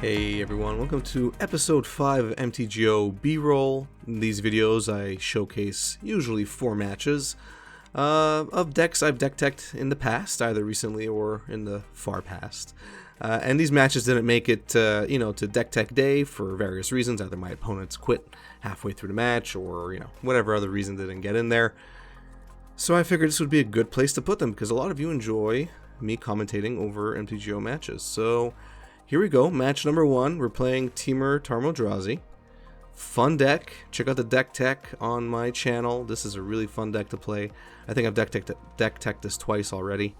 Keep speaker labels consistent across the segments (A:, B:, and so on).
A: Hey everyone, welcome to episode 5 of MTGO B-Roll. In these videos I showcase usually 4 matches of decks I've deck-teched in the past, either recently or in the far past. And these matches didn't make it to deck-tech day for various reasons. Either my opponents quit halfway through the match or whatever other reason they didn't get in there. So I figured this would be a good place to put them because a lot of you enjoy me commentating over MTGO matches. So here we go, match number 1. We're playing Temur Tarmodrazi. Fun deck. Check out the deck tech on my channel. This is a really fun deck to play. I think I've deck teched this twice already.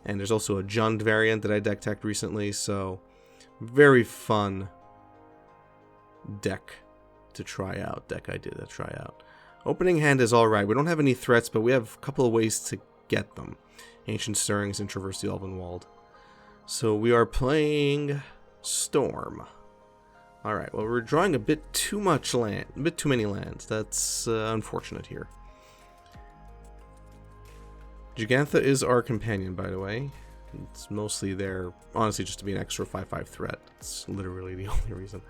A: And there's also a Jund variant that I deck teched recently, so very fun deck to try out. Deck idea to try out. Opening hand is alright. We don't have any threats, but we have a couple of ways to get them. Ancient Stirrings and Traverse the Elvenwald. So we are playing Storm. Alright, well we're drawing a bit too much land, a bit too many lands. That's unfortunate here. Gigantha is our companion, by the way. It's mostly there, honestly, just to be an extra 5/5 threat. It's literally the only reason.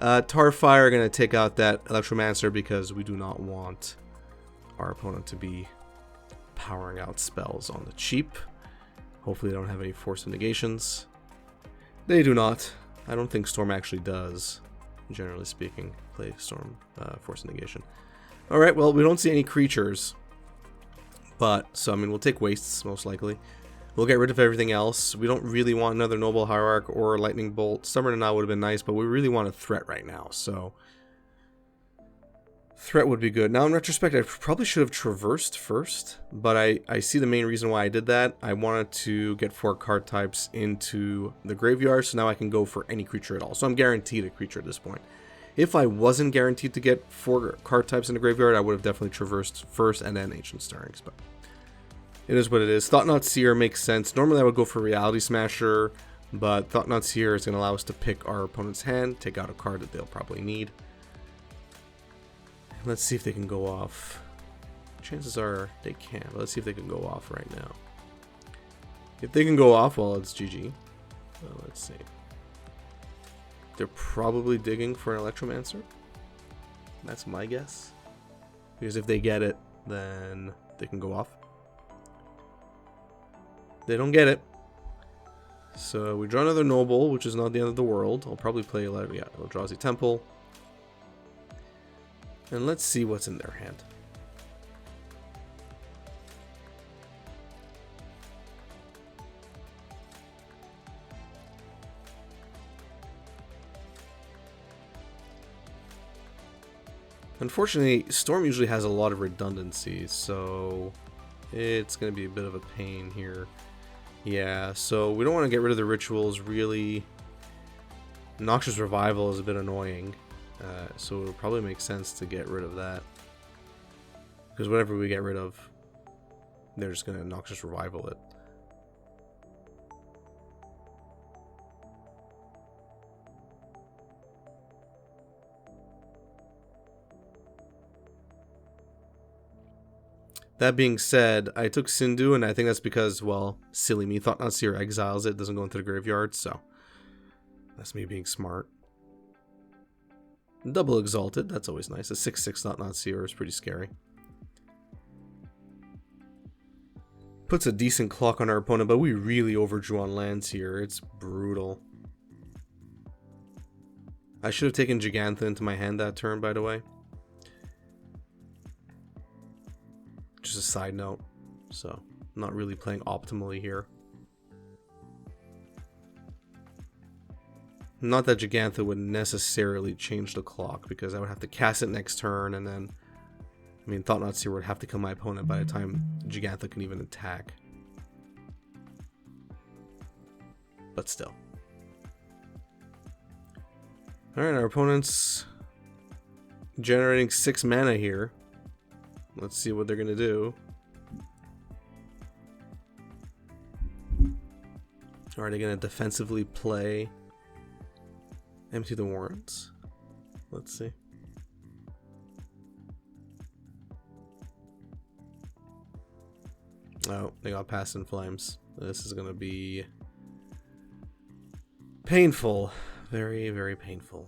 A: Tarfire are going to take out that Electromancer because we do not want our opponent to be powering out spells on the cheap. Hopefully they don't have any Force of Negations. They do not. I don't think Storm actually does, generally speaking, play Storm Force of Negation. Alright, well, we don't see any creatures. So, I mean, we'll take Wastes, most likely. We'll get rid of everything else. We don't really want another Noble Hierarch or Lightning Bolt. Stubborn and I would have been nice, but we really want a threat right now, so threat would be good. Now, in retrospect, I probably should have traversed first, but I see the main reason why I did that. I wanted to get 4 card types into the graveyard, so now I can go for any creature at all. So I'm guaranteed a creature at this point. If I wasn't guaranteed to get 4 card types in the graveyard, I would have definitely traversed first and then Ancient Stirrings, but it is what it is. Thought-Knot Seer makes sense. Normally I would go for Reality Smasher, but Thought-Knot Seer is going to allow us to pick our opponent's hand, take out a card that they'll probably need. Let's see if they can go off. Chances are they can, but let's see if they can go off right now. If they can go off, well, it's GG. Let's see. They're probably digging for an Electromancer. That's my guess. Because if they get it, then they can go off. They don't get it. So we draw another Noble, which is not the end of the world. I'll probably play Eldrazi Temple. And let's see what's in their hand. Unfortunately, Storm usually has a lot of redundancies, so it's going to be a bit of a pain here. Yeah, so we don't want to get rid of the rituals, really. Noxious Revival is a bit annoying. So it would probably make sense to get rid of that. Because whatever we get rid of, they're just going to Noxious Revival it. That being said, I took Sindhu, and I think that's because, well, silly me, Thought-Knot Seer exiles it, doesn't go into the graveyard, so that's me being smart. Double Exalted, that's always nice. A 6/6 Thought-Knot Seer is pretty scary. Puts a decent clock on our opponent, but we really overdrew on lands here. It's brutal. I should have taken Gigantha into my hand that turn, by the way. Just a side note. So, I'm not really playing optimally here. Not that Gigantha would necessarily change the clock, because I would have to cast it next turn, and then, I mean, Thought-Knot Seer would have to kill my opponent by the time Gigantha can even attack. But still. Alright, our opponent's generating 6 mana here. Let's see what they're going to do. Are they going to defensively play Empty the Warrens? Let's see. Oh, they got Past in Flames. This is going to be painful. Very, very painful.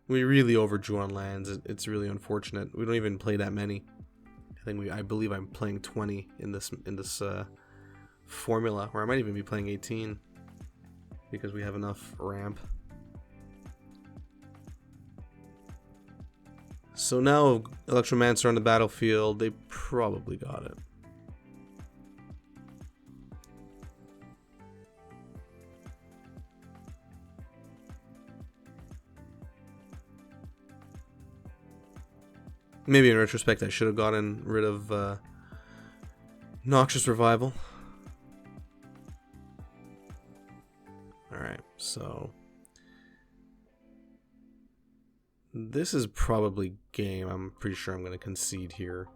A: We really overdrew on lands. It's really unfortunate. We don't even play that many. I believe I'm playing 20 in this formula, or I might even be playing 18 because we have enough ramp. So now Electromancer on the battlefield, they probably got it. Maybe in retrospect I should have gotten rid of Noxious Revival. Alright, so this is probably game. I'm pretty sure I'm going to concede here.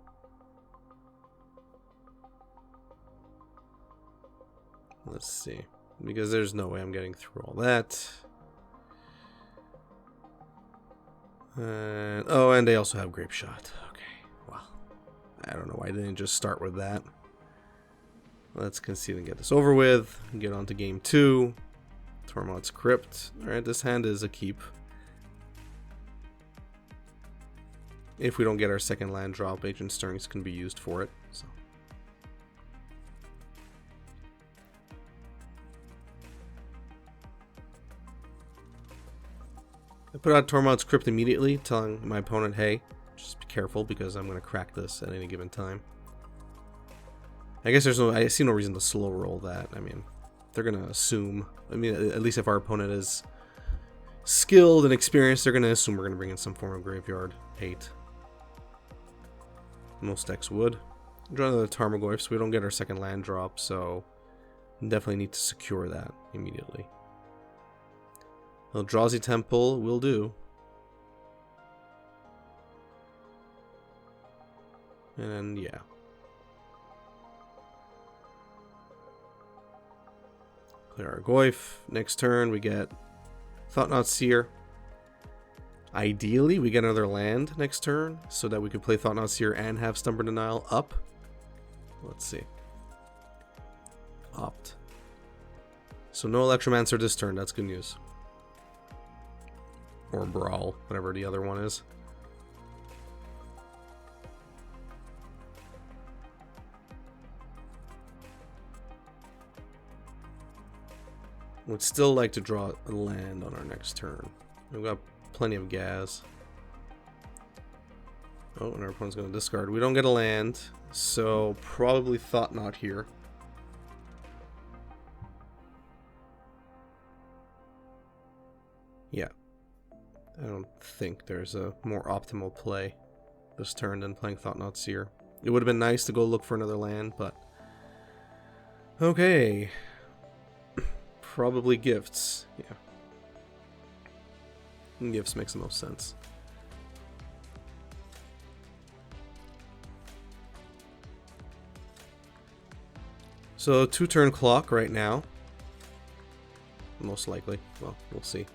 A: Let's see. Because there's no way I'm getting through all that. Oh, and they also have Grape Shot. Okay, well, I don't know why they didn't just start with that. Let's concede and get this over with. Get on to game 2. Tormod's Crypt. Alright, this hand is a keep. If we don't get our second land drop, Ancient Stirrings can be used for it. So. I put out Tormod's Crypt immediately, telling my opponent, hey, just be careful because I'm going to crack this at any given time. I guess I see no reason to slow roll that. I mean, they're going to assume, at least if our opponent is skilled and experienced, they're going to assume we're going to bring in some form of graveyard hate. Most decks would. Draw another Tarmogoyf, so we don't get our second land drop, so definitely need to secure that immediately. Eldrazi Temple will do. And yeah. Clear our Goyf. Next turn we get Thought-Knot Seer. Ideally, we get another land next turn so that we could play Thought-Knot Seer and have Stubborn Denial up. Let's see. Opt. So no Electromancer this turn. That's good news. Or Brawl, whatever the other one is. Would still like to draw a land on our next turn. We've got plenty of gas. Oh, and our opponent's going to discard. We don't get a land, so probably Thought-Knot here. Yeah. I don't think there's a more optimal play this turn than playing Thought-Knot Seer. It would have been nice to go look for another land, but... Okay. Probably Gifts. Yeah. Gifts makes the most sense. So 2-turn clock right now. Most likely. Well, we'll see.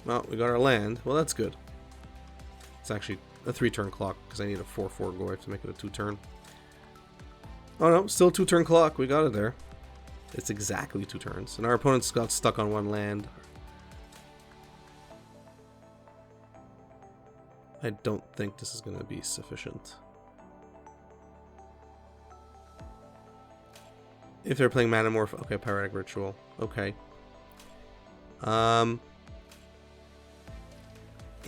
A: Well, we got our land. Well, that's good. It's actually a 3-turn clock because I need a 4/4 Goyf to make it a 2-turn. Oh no, still 2-turn clock. We got it there. It's exactly 2 turns. And our opponent's got stuck on 1 land. I don't think this is going to be sufficient. If they're playing Manamorph, okay, Pyretic Ritual, okay.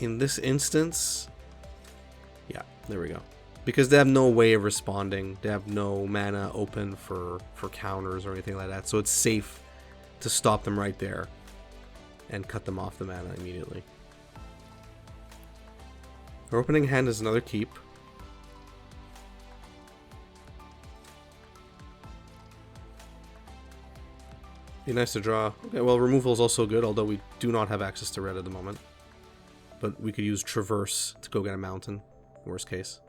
A: In this instance, yeah, there we go. Because they have no way of responding. They have no mana open for counters or anything like that. So it's safe to stop them right there and cut them off the mana immediately. Our opening hand is another keep. Be nice to draw. Okay, well, removal is also good, although we do not have access to red at the moment. But we could use Traverse to go get a mountain, worst case.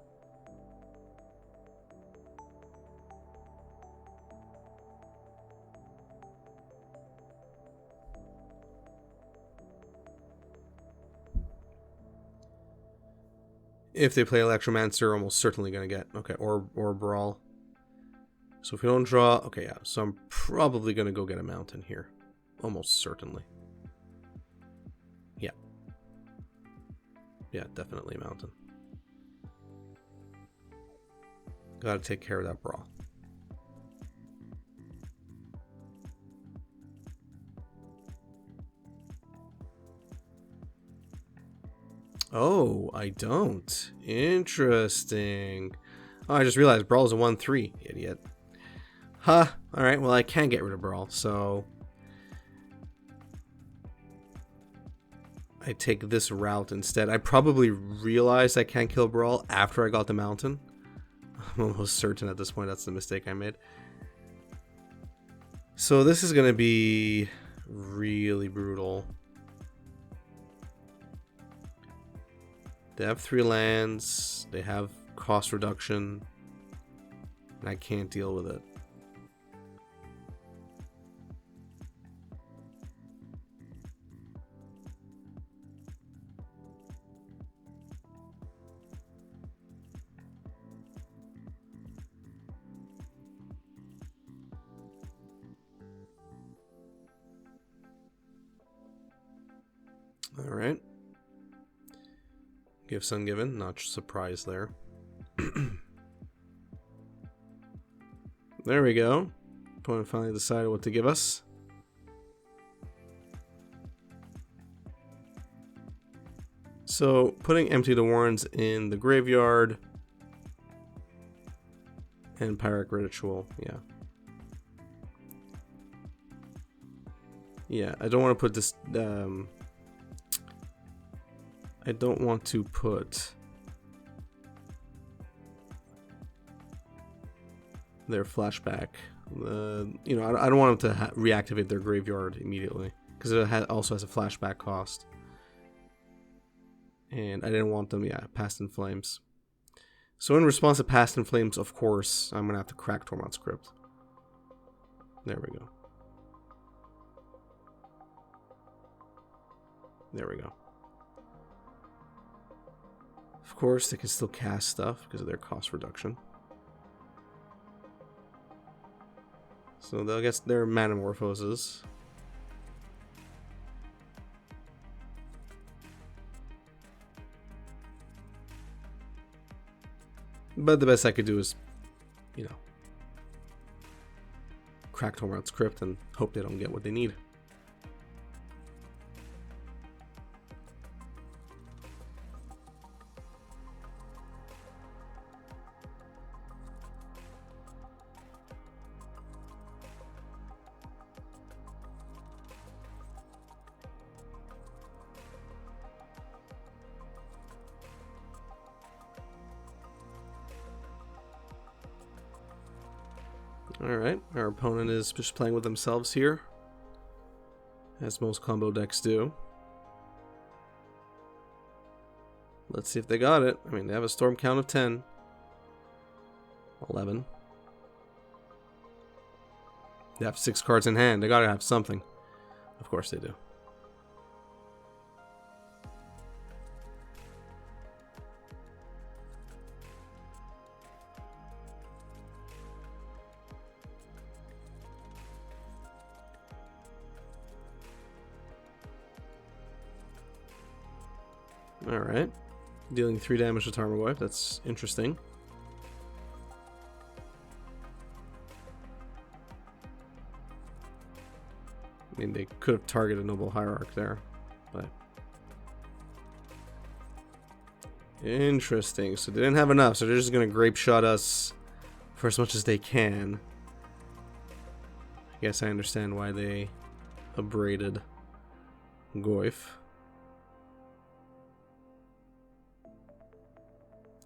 A: If they play Electromancer, almost certainly going to get... Okay, or Brawl. So if we don't draw... Okay, yeah. So I'm probably going to go get a Mountain here. Almost certainly. Yeah. Yeah, definitely a Mountain. Gotta take care of that Brawl. Oh, I don't. Interesting. Oh, I just realized Brawl is a 1/3, idiot. Huh. Alright, well I can get rid of Brawl, so... I take this route instead. I probably realized I can't kill Brawl after I got the Mountain. I'm almost certain at this point that's the mistake I made. So this is going to be really brutal. They have 3 lands, they have cost reduction, and I can't deal with it. Alright. Gifts ungiven, not surprised there. There we go. Opponent finally decided what to give us. So, putting Empty the Warrens in the graveyard. And Pyrrhic Ritual, yeah. Yeah, I don't want to put this... I don't want to put their flashback. You know, I don't want them to reactivate their graveyard immediately because it also has a flashback cost. And I didn't want them, yeah, Past in Flames. So in response to Past in Flames, of course, I'm gonna have to crack Tormod's Crypt. There we go. There we go. Of course, they can still cast stuff because of their cost reduction. So they'll get their Manamorphoses. But the best I could do is, you know, crack Tormod's Crypt and hope they don't get what they need. Alright, our opponent is just playing with themselves here, as most combo decks do. Let's see if they got it. I mean, they have a storm count of 10. 11. They have 6 cards in hand. They gotta have something. Of course they do. Alright. Dealing 3 damage to Tarmogoyf. That's interesting. I mean, they could have targeted Noble Hierarch there, but... Interesting. So they didn't have enough, so they're just going to Grape Shot us for as much as they can. I guess I understand why they abraded Goyf.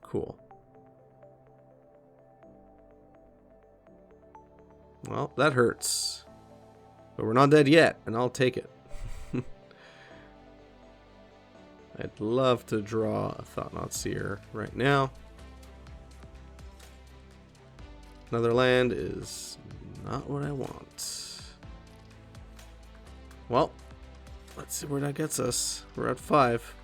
A: Cool. Well, that hurts. But we're not dead yet, and I'll take it. I'd love to draw a Thought-Knot Seer right now. Another land is not what I want. Well, let's see where that gets us. We're at 5.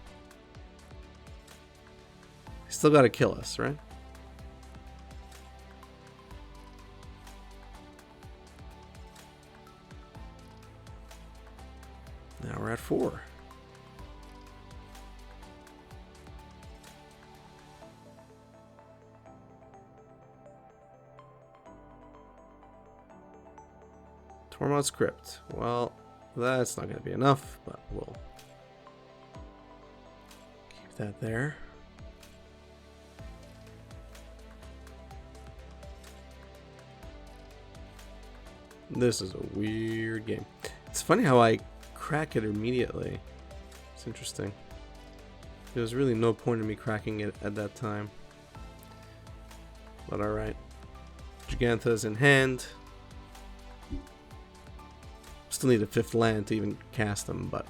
A: Still gotta kill us, right? Now we're at 4. Tormod's Crypt. Well, that's not going to be enough, but we'll keep that there. This is a weird game. It's funny how I crack it immediately. It's interesting. There was really no point in me cracking it at that time. But alright. Gigantha's in hand. Still need a 5th land to even cast them, but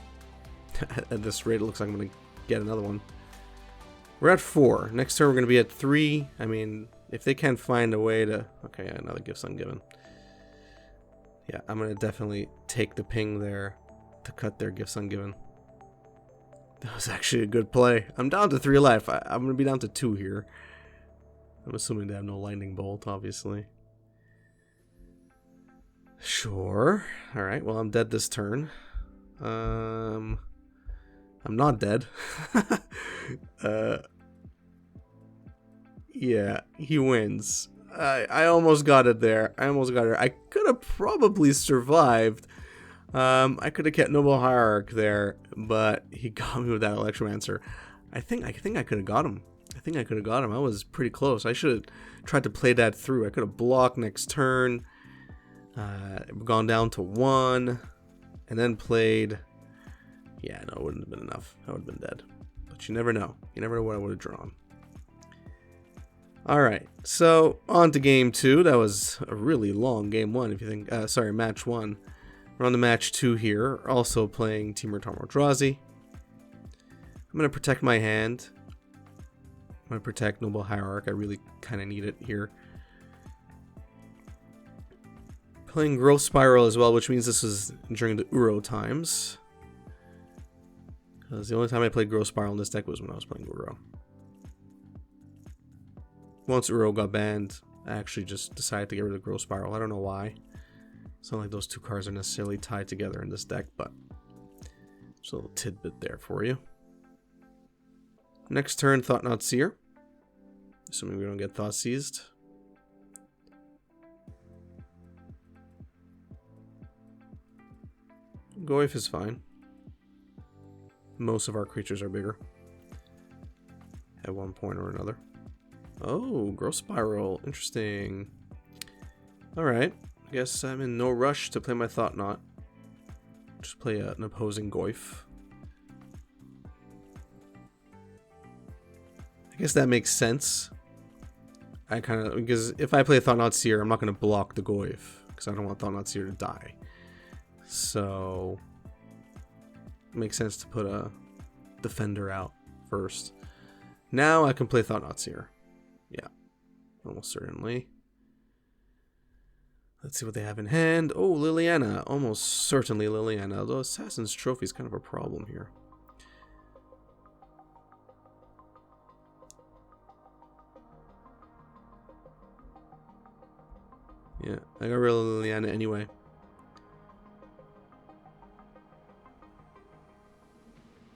A: at this rate it looks like I'm going to get another one. We're at 4. Next turn we're going to be at 3. I mean, if they can't find a way to... Okay, another Gifts Ungiven. Yeah, I'm going to definitely take the ping there to cut their Gifts Ungiven. That was actually a good play. I'm down to 3 life. I'm going to be down to 2 here. I'm assuming they have no Lightning Bolt, obviously. Sure. Alright, well, I'm dead this turn. I'm not dead. Yeah, he wins. I almost got it there. I could have probably survived. I could have kept Noble Hierarch there, but he got me with that Electromancer. I think I could have got him. I was pretty close. I should have tried to play that through. I could have blocked next turn. Gone down to 1, and then played. Yeah, no, it wouldn't have been enough. I would have been dead. But you never know. You never know what I would have drawn. Alright, so on to game 2. That was a really long game 1, if you think. Sorry, match 1. We're on to match 2 here. Also playing Temur Tarmodrazi. I'm going to protect my hand. I'm going to protect Noble Hierarch. I really kind of need it here. Playing Growth Spiral as well, which means this is during the Uro times. Because the only time I played Growth Spiral in this deck was when I was playing Uro. Once Uro got banned, I actually just decided to get rid of Growth Spiral. I don't know why. It's not like those two cards are necessarily tied together in this deck, but just a little tidbit there for you. Next turn, Thought-Knot Seer. Assuming we don't get Thought Seized. Goyf is fine. Most of our creatures are bigger at one point or another. Oh, Growth Spiral. Interesting. Alright. I guess I'm in no rush to play my Thought-Knot. Just play an opposing Goyf. I guess that makes sense. Because if I play Thought-Knot Seer, I'm not going to block the Goyf. Because I don't want Thought-Knot Seer to die. So, it makes sense to put a defender out first. Now I can play Thought-Knot Seer. Yeah, almost certainly. Let's see what they have in hand. Oh, Liliana. Almost certainly Liliana. Although Assassin's Trophy is kind of a problem here. Yeah, I got rid of Liliana anyway.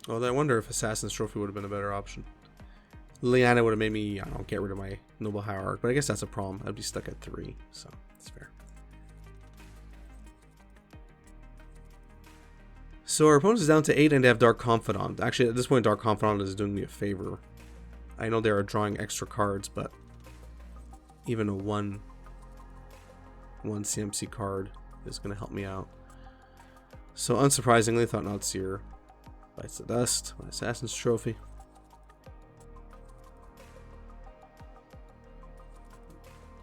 A: Although I wonder if Assassin's Trophy would have been a better option. Liliana would have made me, I don't know, get rid of my Noble Hierarch, but I guess that's a problem. I'd be stuck at 3, so it's fair. So our opponent is down to 8 and they have Dark Confidant. Actually, at this point, Dark Confidant is doing me a favor. I know they are drawing extra cards, but even a 1 CMC card is going to help me out. So unsurprisingly, Thought-Knot Seer bites the dust. My Assassin's Trophy.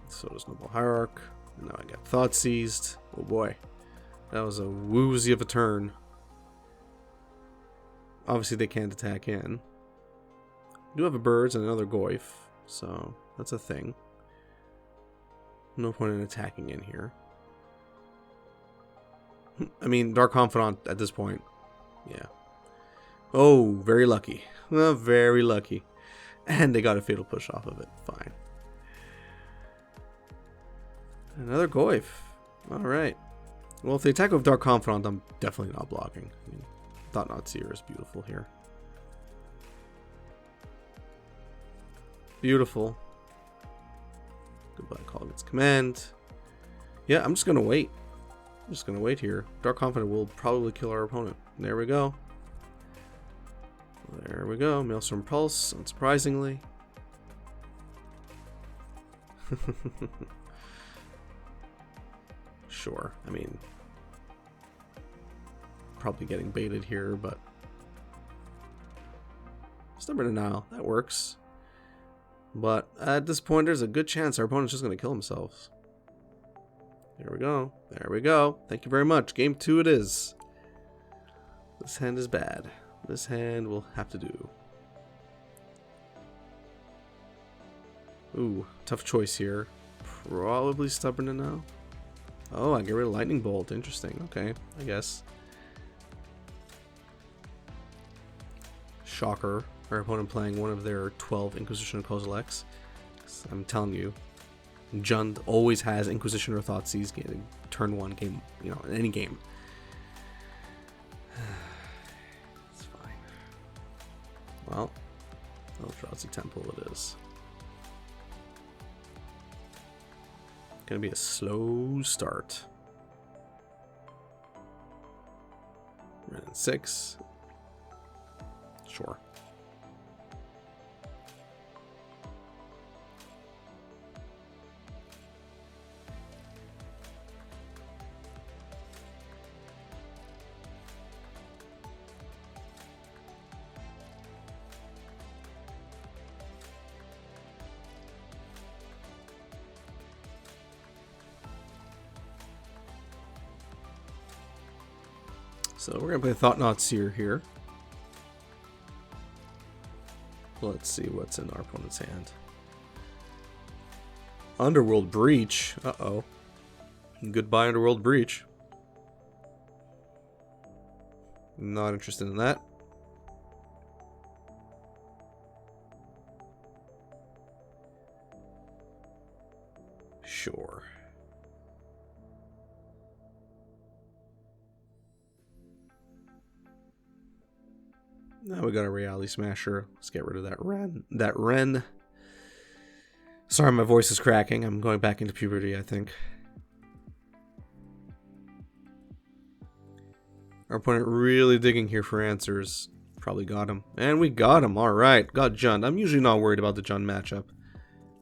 A: So does Noble Hierarch. And now I got Thought Seized. Oh boy. That was a woozy of a turn. Obviously they can't attack in. I do have a Birds and another Goyf. So that's a thing. No point in attacking in here. I mean, Dark Confidant at this point. Yeah. Oh, very lucky. Very lucky. And they got a Fatal Push off of it. Fine. Another Goyf. Alright. Well, if they attack with Dark Confidant, I'm definitely not blocking. I mean, Thought-Knot Seer is beautiful here. Beautiful. Goodbye, Call its Command. Yeah, I'm just going to wait. I'm just going to wait here. Dark Confidant will probably kill our opponent. There we go. There we go. Maelstrom Pulse, unsurprisingly. Sure. I mean, probably getting baited here, but Stubborn Denial, that works. But at this point, there's a good chance our opponent's just going to kill themselves. There we go. There we go. Thank you very much. Game 2 it is. This hand is bad. This hand will have to do. Ooh, tough choice here. Probably Stubborn Denial. Oh, I get rid of Lightning Bolt. Interesting. Okay, I guess. Shocker. Our opponent playing one of their 12 Inquisition or Kozilek's. I'm telling you, Jund always has Inquisition or Thoughtseize getting turn 1 game, you know, in any game. It's fine. Well, Eldrazi Temple it is. Gonna be a slow start. Red and 6. Sure. So we're going to play Thought-Knot Seer here. Let's see what's in our opponent's hand. Underworld Breach. Uh-oh. Goodbye, Underworld Breach. Not interested in that. Sure. Now we got a Reality Smasher. Let's get rid of that Ren. Sorry, my voice is cracking. I'm going back into puberty, I think. Our opponent really digging here for answers. Probably got him. And we got him. Alright, got Jund. I'm usually not worried about the Jund matchup.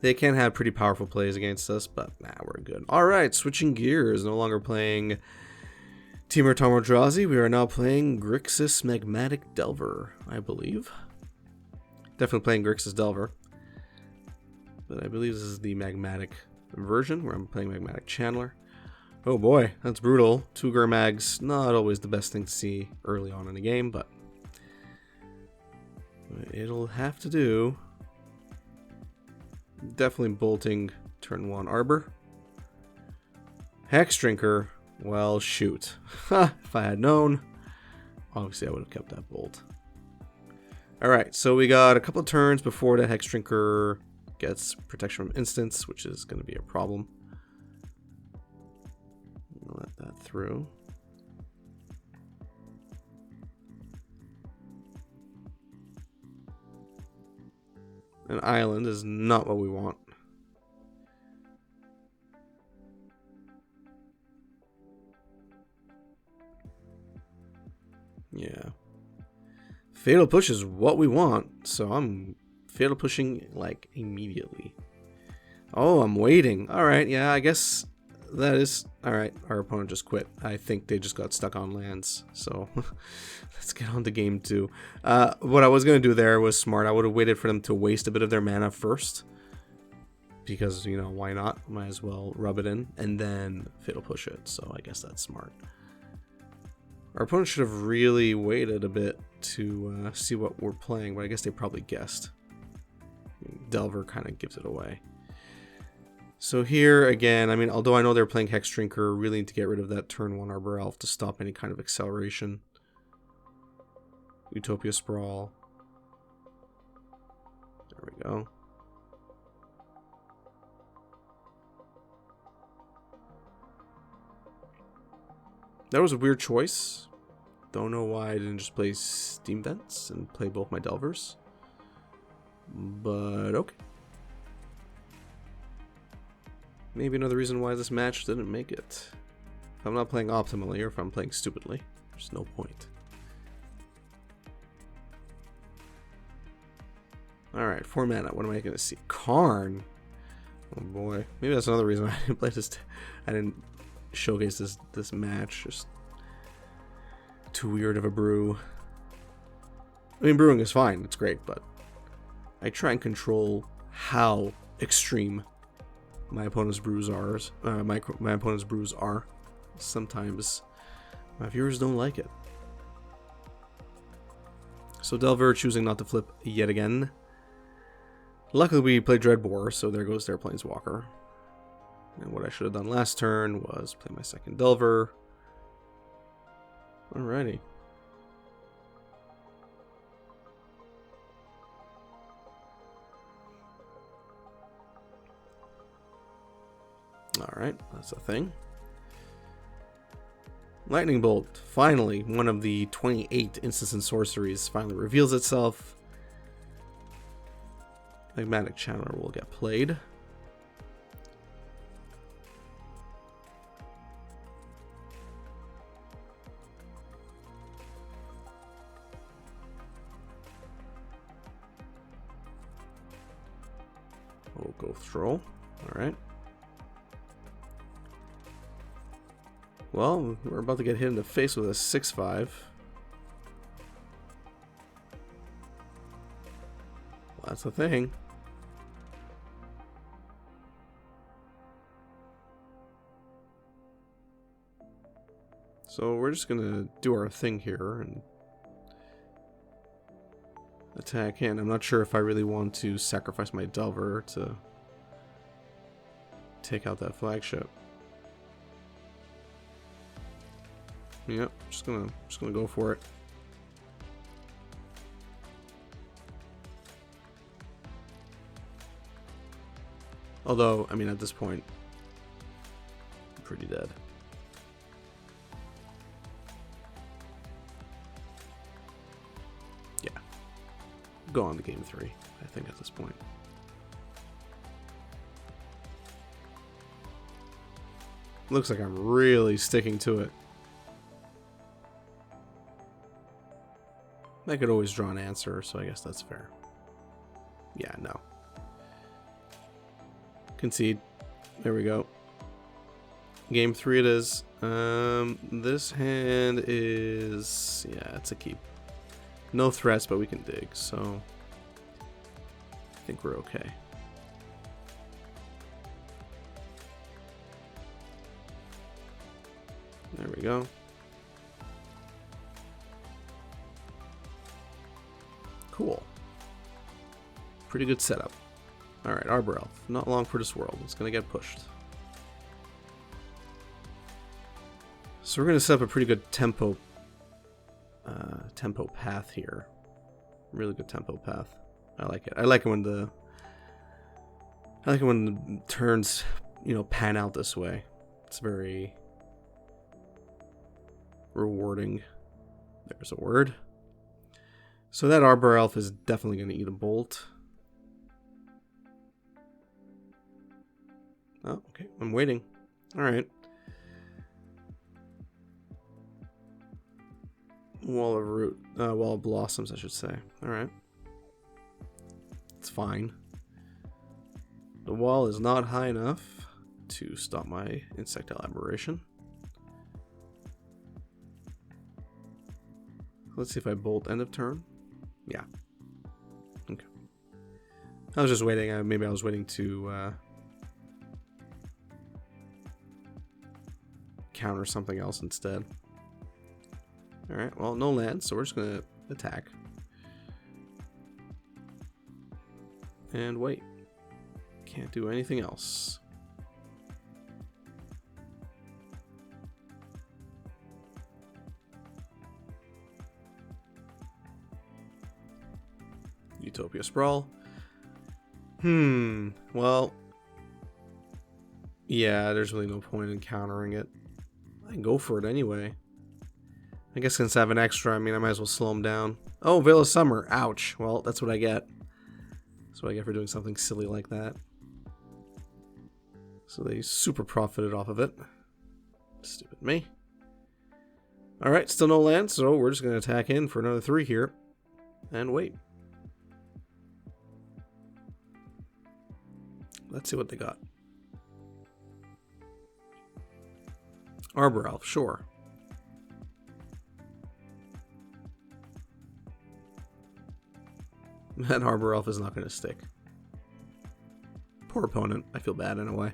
A: They can have pretty powerful plays against us, but nah, we're good. Alright, switching gears. No longer playing Temur Tarmodrazi. We are now playing Grixis Magmatic Delver, I believe. Definitely playing Grixis Delver. But I believe this is the Magmatic version, where I'm playing Magmatic Channeler. Oh boy, that's brutal. 2 Gurmags, not always the best thing to see early on in a game, but it'll have to do. Definitely bolting turn 1 Arbor. Hex Drinker. Well, shoot. If I had known, obviously I would have kept that bolt. Alright, so we got a couple of turns before the Hex Drinker gets protection from instants, which is going to be a problem. Let that through. An island is not what we want. Yeah. Fatal Push is what we want, so I'm Fatal Pushing, like, immediately. Oh, I'm waiting. Alright, yeah, I guess that is... Alright, our opponent just quit. I think they just got stuck on lands, so let's get on to game 2. What I was going to do there was smart. I would have waited for them to waste a bit of their mana first, because, you know, why not? Might as well rub it in, and then Fatal Push it, so I guess that's smart. Our opponent should have really waited a bit to see what we're playing, but I guess they probably guessed. Delver kind of gives it away. So here, again, I mean, although I know they're playing Hex Drinker, really need to get rid of that turn 1 Arbor Elf to stop any kind of acceleration. Utopia Sprawl. we go. That was a weird choice. Don't know why I didn't just play Steam Vents and play both my Delvers. But okay. Maybe another reason why this match didn't make it. If I'm not playing optimally or if I'm playing stupidly, there's no point. Alright, 4 mana. What am I going to see? Karn? Oh boy. Maybe that's another reason I didn't play this. I didn't showcase this match. Just too weird of a brew. I mean, brewing is fine. It's great, but I try and control how extreme my opponent's brews are. My opponent's brews are. Sometimes my viewers don't like it. So Delver choosing not to flip yet again. Luckily we played Dreadbore, so there goes their Planeswalker. And what I should have done last turn was play my second Delver. Alrighty. Alright, that's a thing. Lightning Bolt. Finally, one of the 28 instants and sorceries finally reveals itself. Magmatic Channeler will get played. We'll go Stroll. Alright. Well, we're about to get hit in the face with a 6/5. Well, that's the thing. So we're just gonna do our thing here and attack in. I'm not sure if I really want to sacrifice my Delver to take out that flagship. Yep, just gonna go for it. Although, I mean, at this point, I'm pretty dead. Yeah, go on to game 3. I think at this point. Looks like I'm really sticking to it. I could always draw an answer, so I guess that's fair. Yeah, no. Concede. There we go. Game 3 it is. This hand is... yeah, it's a keep. No threats, but we can dig, so... I think we're okay. There we go. Cool. Pretty good setup. Alright, Arbor Elf. Not long for this world. It's going to get pushed. So we're going to set up a pretty good tempo path here. Really good tempo path. I like it. I like it when the turns, you know, pan out this way. It's very rewarding. There's a word. So that Arbor Elf is definitely going to eat a bolt. Oh, okay. I'm waiting. Alright. Wall of Blossoms, I should say. Alright. It's fine. The wall is not high enough to stop my Insectile Aberration. Let's see if I bolt end of turn. Yeah. Okay. I was just waiting. Maybe I was waiting to counter something else instead. Alright, well, no land, so we're just going to attack. And wait. Can't do anything else. Utopia Sprawl. Well, yeah, there's really no point in countering it. I can go for it anyway. I guess since I have an extra, I mean, I might as well slow him down. Oh, Veil of Summer. Ouch. Well, that's what I get. That's what I get for doing something silly like that. So they super profited off of it. Stupid me. Alright, still no land, so we're just going to attack in for another 3 here. And wait. Let's see what they got. Arbor Elf, sure. That Arbor Elf is not going to stick. Poor opponent. I feel bad in a way.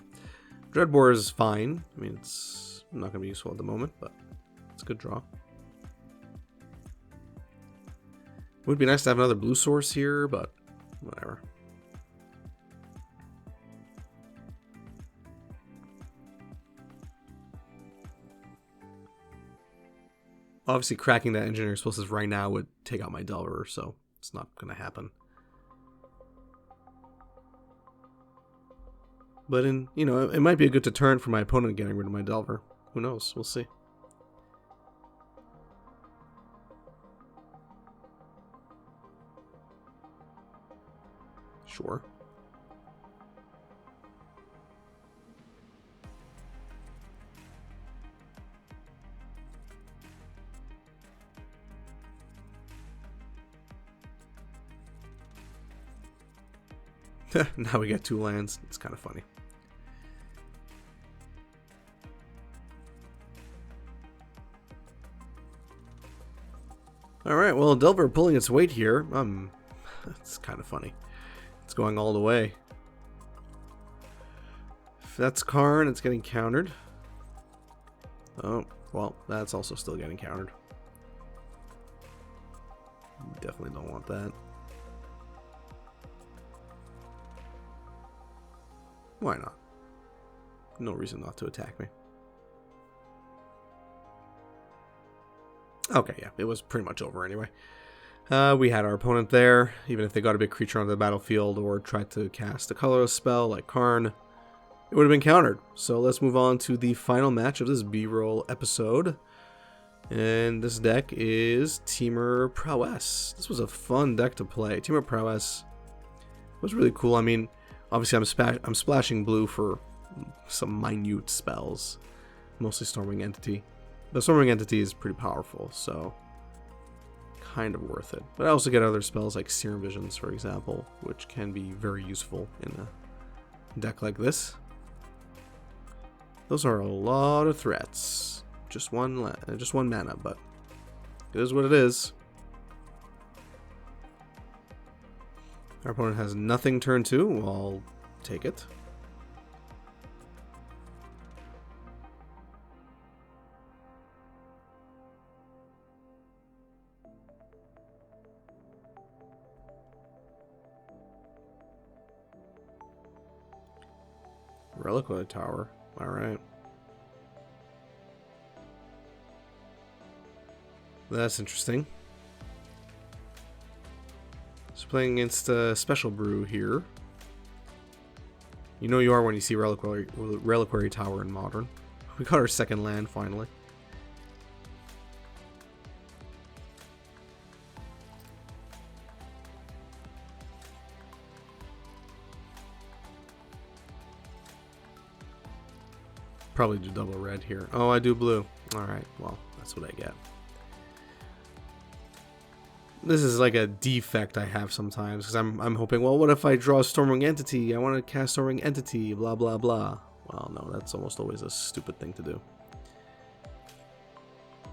A: Dreadbore is fine. I mean, it's not going to be useful at the moment, but it's a good draw. Would be nice to have another blue source here, but whatever. Obviously, cracking that Engineer Explosives right now would take out my Delver, so it's not going to happen. But it might be a good deterrent for my opponent getting rid of my Delver. Who knows? We'll see. Sure. Now we got 2 lands. It's kind of funny. Alright, well, Delver pulling its weight here. It's kind of funny. It's going all the way. If that's Karn, it's getting countered. Oh, well, that's also still getting countered. Definitely don't want that. Why not? No reason not to attack me. Okay, yeah, it was pretty much over anyway. We had our opponent there. Even if they got a big creature onto the battlefield or tried to cast a colorless spell like Karn, it would have been countered. So let's move on to the final match of this B-roll episode. And this deck is Temur Prowess. This was a fun deck to play. Temur Prowess was really cool. I mean, obviously I'm splashing blue for some minute spells. Mostly Stormwing Entity. The Stormwing Entity is pretty powerful, so kind of worth it. But I also get other spells like Serum Visions, for example, which can be very useful in a deck like this. Those are a lot of threats. Just one mana, but it is what it is. Our opponent has nothing turn 2. I'll take it. Reliquary Tower. Alright. That's interesting. So playing against Special Brew here. You know you are when you see Reliquary Tower in Modern. We got our second land finally. Probably do double red here. Oh, I do blue. Alright, well, that's what I get. This is like a defect I have sometimes, because I'm hoping, well, what if I draw a Stormwing Entity? I want to cast Stormwing Entity, blah, blah, blah. Well, no, that's almost always a stupid thing to do.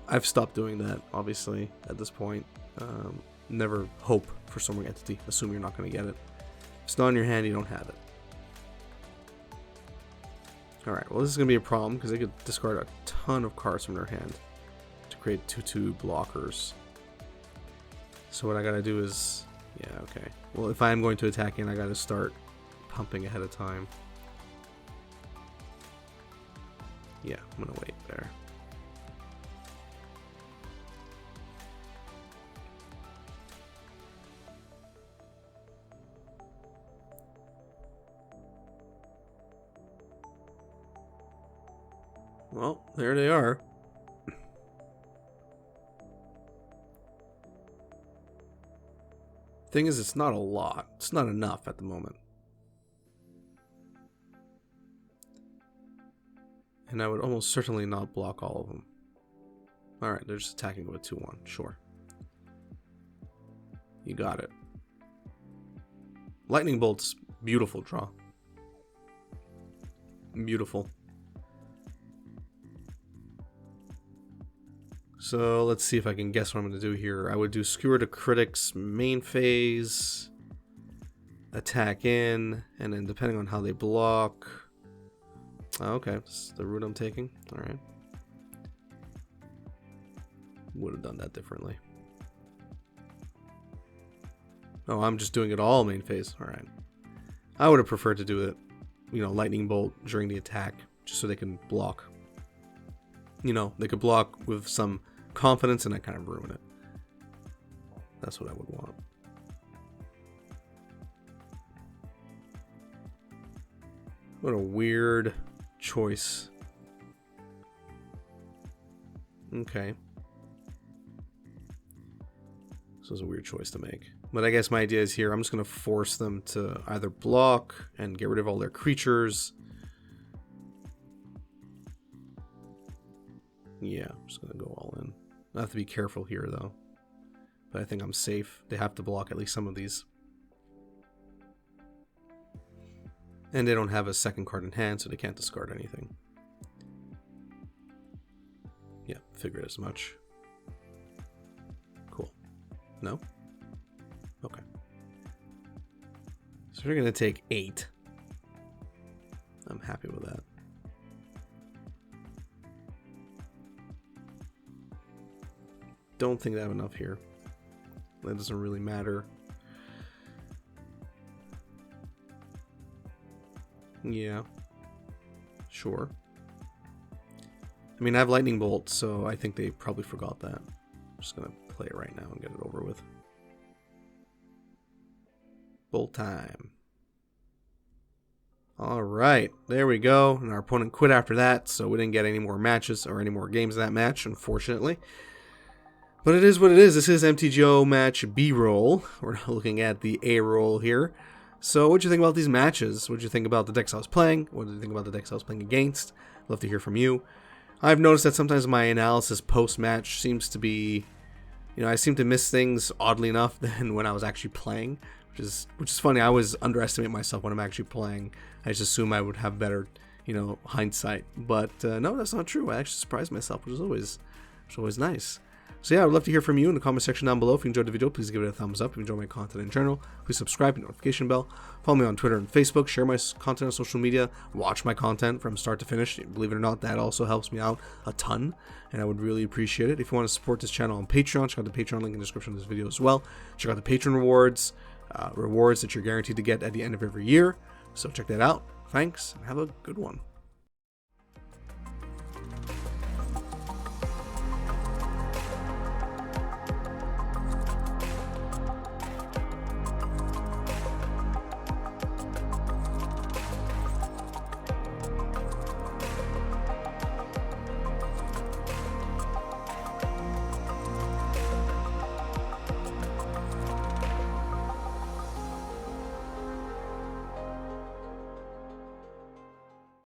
A: I've stopped doing that, obviously, at this point. Never hope for Stormwing Entity. Assume you're not going to get it. If it's not in your hand, you don't have it. Alright, well, this is going to be a problem, because they could discard a ton of cards from their hand to create 2/2 blockers. So what I gotta do is, yeah, okay. Well, if I am going to attack in, I gotta start pumping ahead of time. Yeah, I'm gonna wait there. Well, there they are. Thing is, it's not a lot. It's not enough at the moment. And I would almost certainly not block all of them. Alright, they're just attacking with 2-1. Sure. You got it. Lightning Bolt's beautiful draw. Beautiful. So let's see if I can guess what I'm going to do here. I would do Skewer to Critics main phase, attack in, and then depending on how they block. Oh, okay, this is the route I'm taking. Alright. Would have done that differently. Oh, I'm just doing it all main phase. Alright. I would have preferred to do it, you know, Lightning Bolt during the attack, just so they can block. You know, they could block with some confidence and I kind of ruin it. That's what I would want. What a weird choice. Okay. This was a weird choice to make. But I guess my idea is here, I'm just going to force them to either block and get rid of all their creatures. Yeah, I'm just going to go all in. I have to be careful here, though. But I think I'm safe. They have to block at least some of these. And they don't have a second card in hand, so they can't discard anything. Yeah, figured as much. Cool. No? Okay. So we're going to take 8. I'm happy with that. Don't think I have enough here. That doesn't really matter. Yeah. Sure. I mean, I have Lightning Bolt, so I think they probably forgot that. I'm just going to play it right now and get it over with. Bolt time. Alright, there we go. And our opponent quit after that, so we didn't get any more matches or any more games of that match, unfortunately. But it is what it is. This is MTGO match B-roll. We're looking at the A-roll here. So what do you think about these matches? What do you think about the decks I was playing? What do you think about the decks I was playing against? I'd love to hear from you. I've noticed that sometimes my analysis post-match seems to be, you know, I seem to miss things oddly enough than when I was actually playing, which is funny. I always underestimate myself when I'm actually playing. I just assume I would have better, you know, hindsight. But no, that's not true. I actually surprised myself, which is always nice. So yeah, I would love to hear from you in the comment section down below. If you enjoyed the video, please give it a thumbs up. If you enjoy my content in general, please subscribe and notification bell. Follow me on Twitter and Facebook. Share my content on social media. Watch my content from start to finish. Believe it or not, that also helps me out a ton, and I would really appreciate it. If you want to support this channel on Patreon, check out the Patreon link in the description of this video as well. Check out the patron rewards that you're guaranteed to get at the end of every year. So check that out. Thanks, and have a good one.